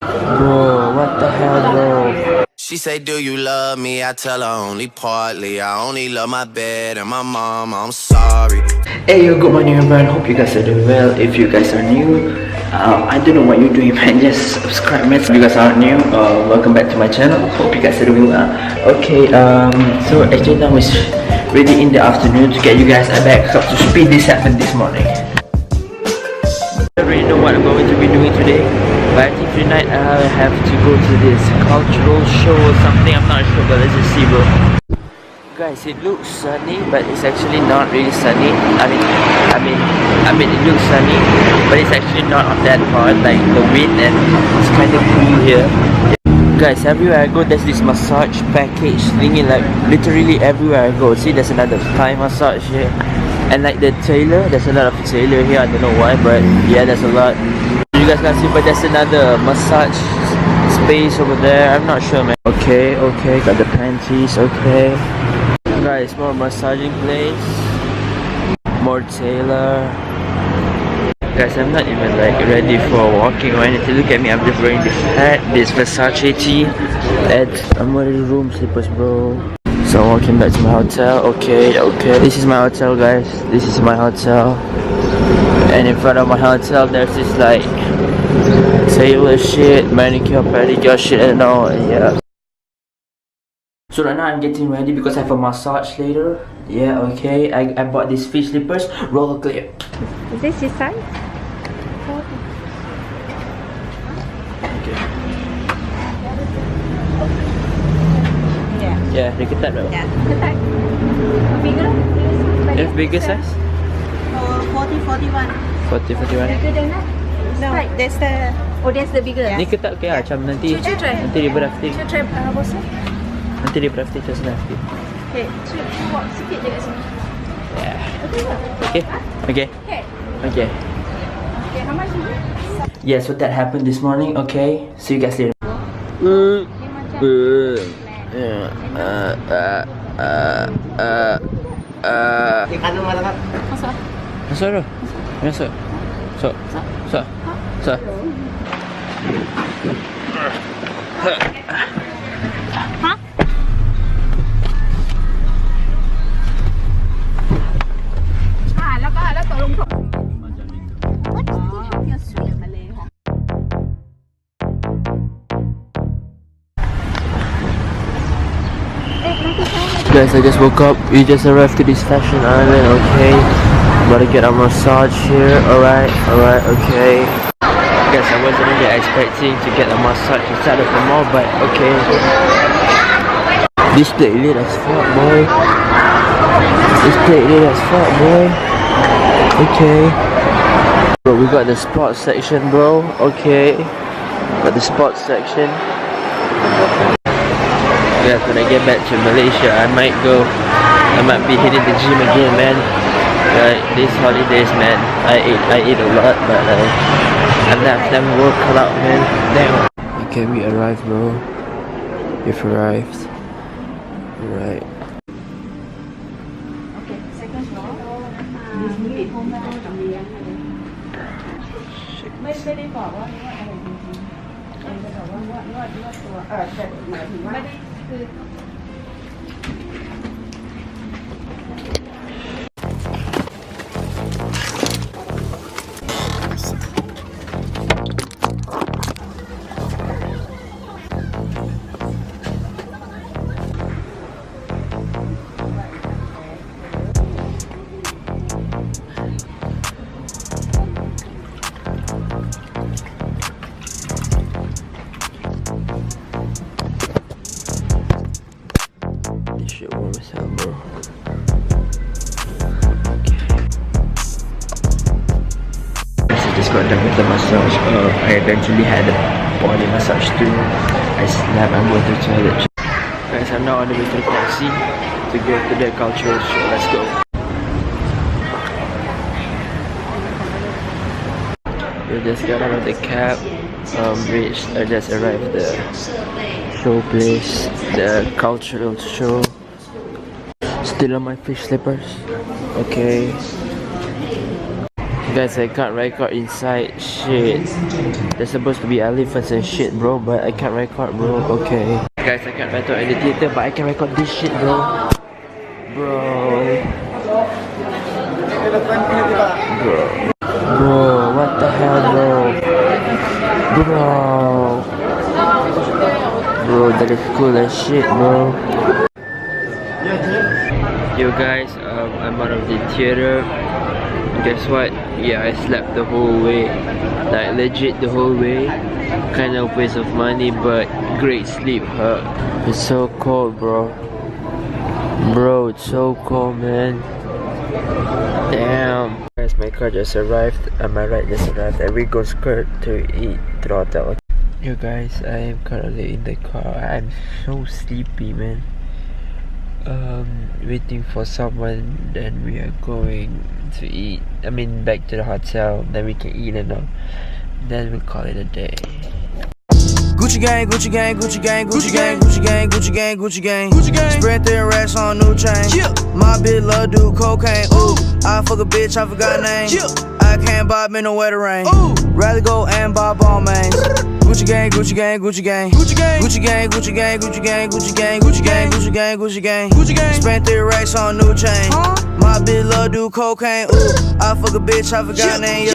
Bro, what the hell, bro? She say, do you love me? I tell her only partly. I only love my bed and my mom. I'm sorry. Hey yo, good morning everyone. Hope you guys are doing well. If you guys are new, I don't know what you're doing, man. Just subscribe, man. If you guys aren't new, welcome back to my channel. Hope you guys are doing well. Okay, so actually now it's really in the afternoon to get you guys back up to speed. This happened this morning. I don't really know what I'm going to be doing today, but I think tonight I have to go to this cultural show or something. I'm not sure, but let's just see, bro. Guys, it looks sunny, but it's actually not really sunny. I mean, it looks sunny, but it's actually not on that part. Like the wind, and it's kind of cool here. Guys, everywhere I go, there's this massage package thingy. Like literally everywhere I go. See, there's another Thai massage here, and like the tailor, there's a lot of tailor here. I don't know why, but yeah, there's a lot. You guys can see, but there's another massage space over there. I'm not sure, man. Okay, got the panties. Okay. Guys, more massaging place, more tailor. Guys, I'm not even like ready for walking or anything. Look at me, I'm just wearing this hat, this Versace tee, and I'm wearing room slippers, bro. So I'm walking back to my hotel. Okay, this is my hotel, guys. This is my hotel, and in front of my hotel there's this like tailor shit, manicure, pedicure shit, and all. And yeah. So right now I'm getting ready because I have a massage later. Yeah, okay. I bought these fish slippers. Roller clear. Is this your size? Okay. Yeah. Yeah, they get that right? Yeah. Bigger? If bigger size? 40, 41. 40, 41. Bigger than that? No, that's the... Oh, that's the bigger. Ni ketat ke macam nanti try. nanti dia berafting. Cuba try bosan. Nanti dia berafting terus nanti. Okay, cuba sikit je kat sini. Yeah. Okay. Okay. Okay, how much is it? Yeah, so that happened this morning. Okay, see you guys later. Masuk tu. Masuk. So.แล้วตกลงถที่ท่องเที่ยวสวยทะเลค่ะ Guys, I just woke up. We just arrived to this fashion island. Okay, about to get a massage here. Alright, okay. Guys, I wasn't really expecting to get a massage inside of the mall, but okay. This place lit as fuck, boy. Okay. Bro, we got the sports section, bro. Okay. Got the sports section. Yeah, when I get back to Malaysia, I might be hitting the gym again, man. These holidays, man, I eat a lot, but I've never worked out, man. Damn. Okay, we arrived, bro. We've arrived. Right. Okay, second floor. This meeting home now. ไม่ได้บอกว่าอะไรจริงๆจะบอกว่านวดตัวแต่หมายถึงว่าไม่ได้คือ This shit warm as hell, bro. I just got done with the massage. I eventually had a body massage too. I slept. I'm going to the toilet. Guys, I'm now on the way to the taxi to go to the cultural show. Let's go. We just got out of the cab. I just arrived the show place, the cultural show. Still on my fish slippers. Okay. Guys, I can't record inside. Shit. There's supposed to be elephants and shit, bro, but I can't record, bro. Okay. Guys, I can't record in the theater, but I can record this shit, bro. Bro. Bro, what the hell, bro? Bro, that is cool as shit, bro. Yo guys, I'm out of the theater. Guess what? Yeah, I slept the whole way. Like legit the whole way. Kind of waste of money, but great sleep, huh? It's so cold, bro. Bro, it's so cold, man. Damn. Guys, my car just arrived. My ride just arrived. And we go skirt to eat to the hotel. Yo guys, I am currently in the car. I'm so sleepy, man. Waiting for someone. Then we are going to eat. I mean, back to the hotel. Then we can eat and all. Then we call it a day. Gucci gang, Gucci gang, Gucci gang, Gucci gang, Gucci gang, Gucci gang, Gucci gang, Gucci gang. Spread their racks on new chain. My bitch love do cocaine. Ooh, I fuck a bitch, I forgot name. I can't buy me no wetter rain. Rather go and buy ball mains. Gucci gang, Gucci gang, Gucci gang, Gucci gang, Gucci gang, Gucci gang, Gucci gang, Gucci gang, Gucci gang, Gucci gang, Gucci gang, Gucci gang. Spent 3 racks on new chain. My bitch love do cocaine. Ooh, I fuck a bitch, I forgot name.